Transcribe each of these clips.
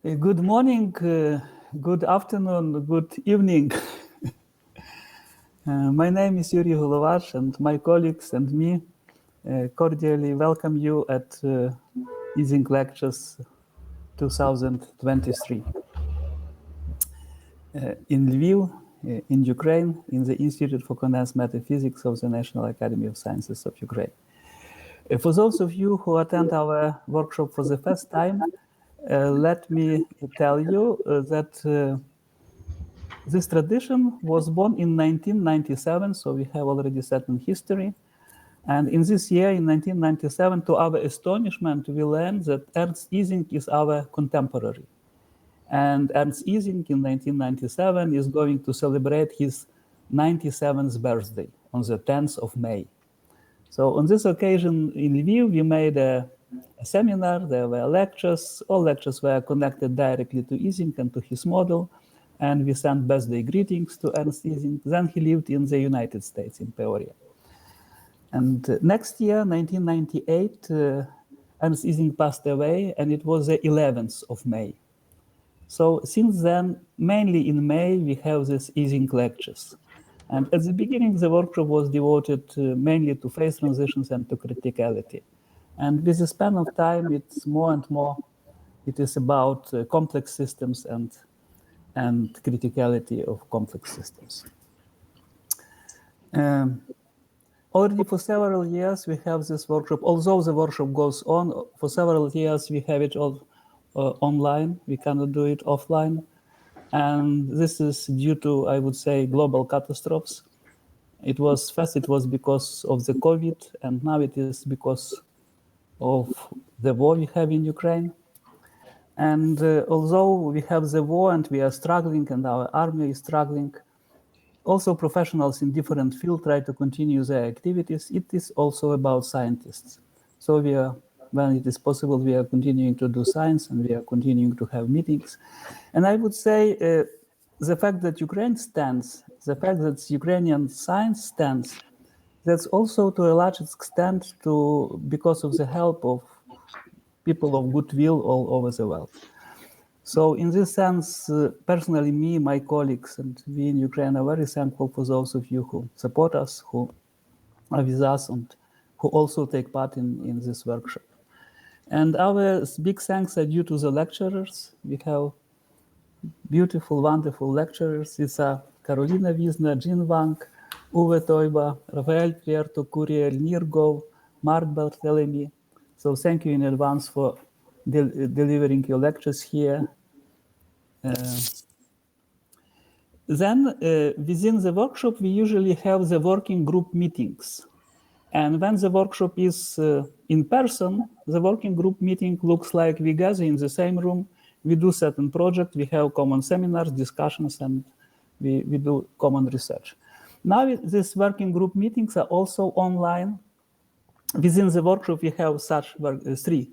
Good morning, good afternoon, good evening. My name is Yuri Hulovash, and my colleagues and me cordially welcome you at Ising Lectures 2023 in Lviv, in Ukraine, in the Institute for Condensed Matter Physics of the National Academy of Sciences of Ukraine. For those of you who attend our workshop for the first time, let me tell you that this tradition was born in 1997, so we have already certain history. And in this year, in 1997, to our astonishment, we learned that Ernst Ising is our contemporary. And Ernst Ising in 1997 is going to celebrate his 97th birthday on the 10th of May. So on this occasion in Lviv, we made a seminar, there were lectures, all lectures were connected directly to Ising and to his model, and we sent birthday greetings to Ernst Ising. Then he lived in the United States, in Peoria. And next year, 1998, Ernst Ising passed away, and it was the 11th of May. So since then, mainly in May, we have these Ising lectures. And at the beginning, the workshop was devoted mainly to phase transitions and to criticality. And with the span of time, it's more and more, it is about complex systems and criticality of complex systems. Already for several years, we have this workshop. Although the workshop goes on, for several years, we have it all online. We cannot do it offline. And this is due to, I would say, global catastrophes. First it was because of the COVID, and now it is because of the war we have in Ukraine. And although we have the war and we are struggling and our army is struggling, also professionals in different fields try to continue their activities. It is also about scientists. So when it is possible, we are continuing to do science and we are continuing to have meetings. And I would say the fact that Ukraine stands, the fact that Ukrainian science stands, that's also to a large extent because of the help of people of goodwill all over the world. So in this sense, personally, me, my colleagues, and we in Ukraine are very thankful for those of you who support us, who are with us, and who also take part in this workshop. And our big thanks are due to the lecturers. We have beautiful, wonderful lecturers. These are Karolina Wisner, Jean Wang, Uwe Teuber, Rafael Prieto, Kuriel Nirgov, Mark Barthelemy. So thank you in advance for delivering your lectures here. Then within the workshop, we usually have the working group meetings. And when the workshop is in person, the working group meeting looks like we gather in the same room, we do certain project, we have common seminars, discussions, and we do common research. Now these working group meetings are also online. Within the workshop, we have such three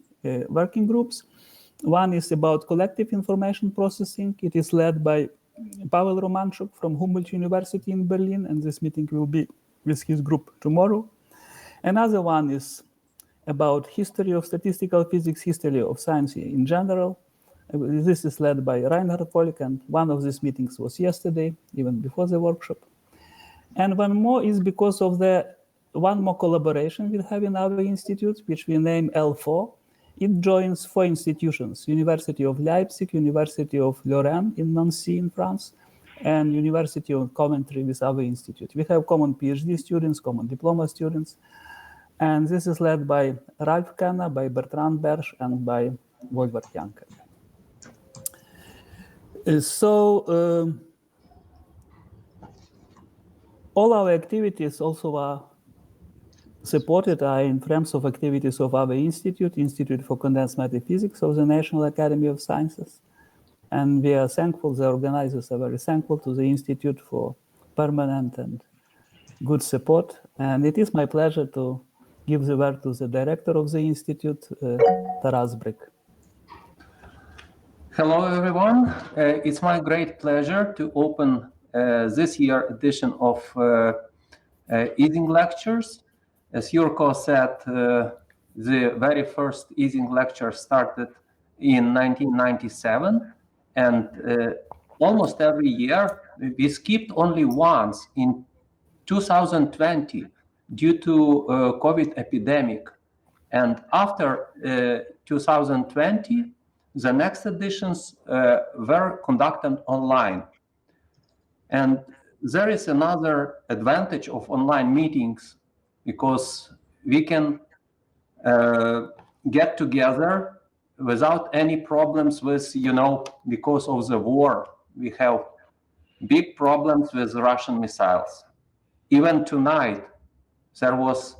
working groups. One is about collective information processing. It is led by Pavel Romanchuk from Humboldt University in Berlin, and this meeting will be with his group tomorrow. Another one is about history of statistical physics, history of science in general. This is led by Reinhard Volk, and one of these meetings was yesterday, even before the workshop. And one more is because of one more collaboration we have in our institute, which we name L4. It joins four institutions: University of Leipzig, University of Lorraine in Nancy in France, and University of Coventry with our institute. We have common PhD students, common diploma students, and this is led by Ralph Kanna, by Bertrand Berge, and by Wolfgang Janker. So all our activities also are supported in terms of activities of our institute, Institute for Condensed Matter Physics of the National Academy of Sciences. And we are thankful, the organizers are very thankful to the Institute for permanent and good support. And it is my pleasure to give the word to the director of the Institute, Taras Brik. Hello, everyone. It's my great pleasure to open this year edition of Ising Lectures. As Yurko said, the very first Ising lecture started in 1997, and almost every year. We skipped only once in 2020 due to COVID epidemic. And after 2020, the next editions were conducted online. And there is another advantage of online meetings, because we can get together without any problems with, because of the war. We have big problems with Russian missiles. Even tonight, there was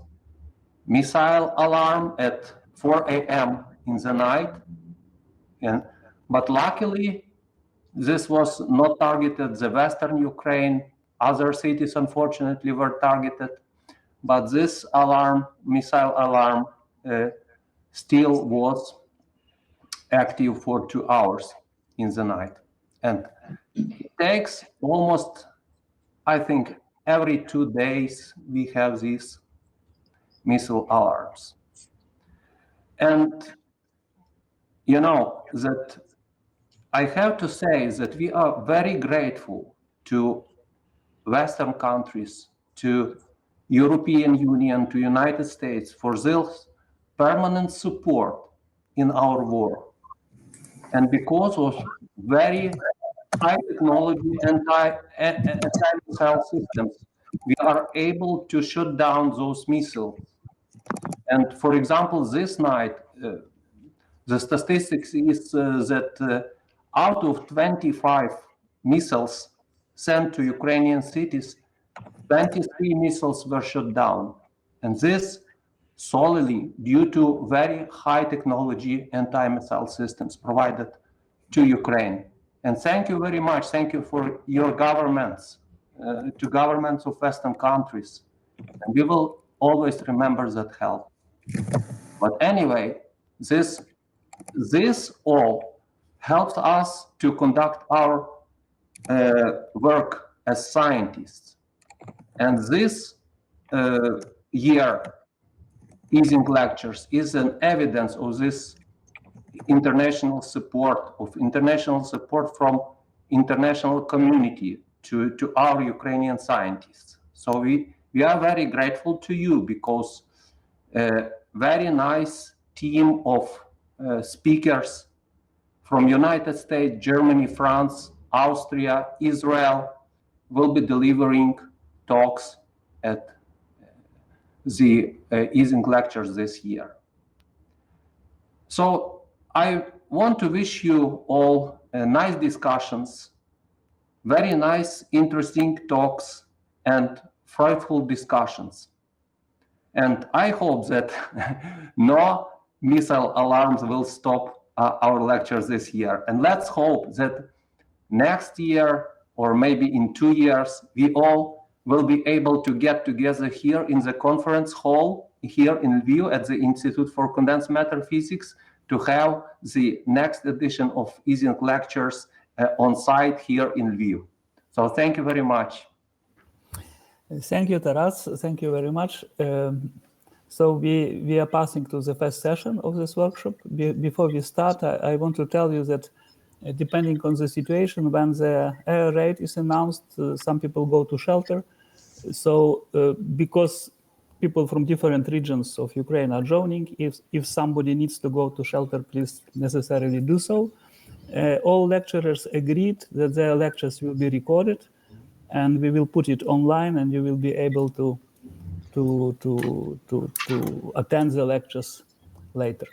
missile alarm at 4 a.m. in the night. But luckily, this was not targeted the Western Ukraine. Other cities, unfortunately, were targeted. But this alarm, missile alarm, still was active for 2 hours in the night. And it takes almost, I think, every 2 days we have these missile alarms. And that I have to say that we are very grateful to Western countries, to European Union, to United States for this permanent support in our war. And because of very high technology anti-missile systems, we are able to shoot down those missiles. And for example, this night, the statistics is that out of 25 missiles sent to Ukrainian cities, 23 missiles were shot down. And this solely due to very high technology anti-missile systems provided to Ukraine. And thank you very much. Thank you for your governments, to governments of Western countries. And we will always remember that help. But anyway, this all helps us to conduct our work as scientists. And this year, Ising lectures is an evidence of this international support from international community to our Ukrainian scientists. So we are very grateful to you, because a very nice team of speakers from United States, Germany, France, Austria, Israel will be delivering talks at the Ising lectures this year. So I want to wish you all nice discussions, very nice, interesting talks, and fruitful discussions. And I hope that no missile alarms will stop our lectures this year. And let's hope that next year, or maybe in 2 years, we all will be able to get together here in the conference hall, here in Lviv at the Institute for Condensed Matter Physics, to have the next edition of Ising lectures on site here in Lviv. So thank you very much. Thank you, Taras. Thank you very much. So we are passing to the first session of this workshop. Before we start, I want to tell you that depending on the situation, when the air raid is announced, some people go to shelter. So because people from different regions of Ukraine are joining, if somebody needs to go to shelter, please necessarily do so. All lecturers agreed that their lectures will be recorded, and we will put it online, and you will be able to attend the lectures later.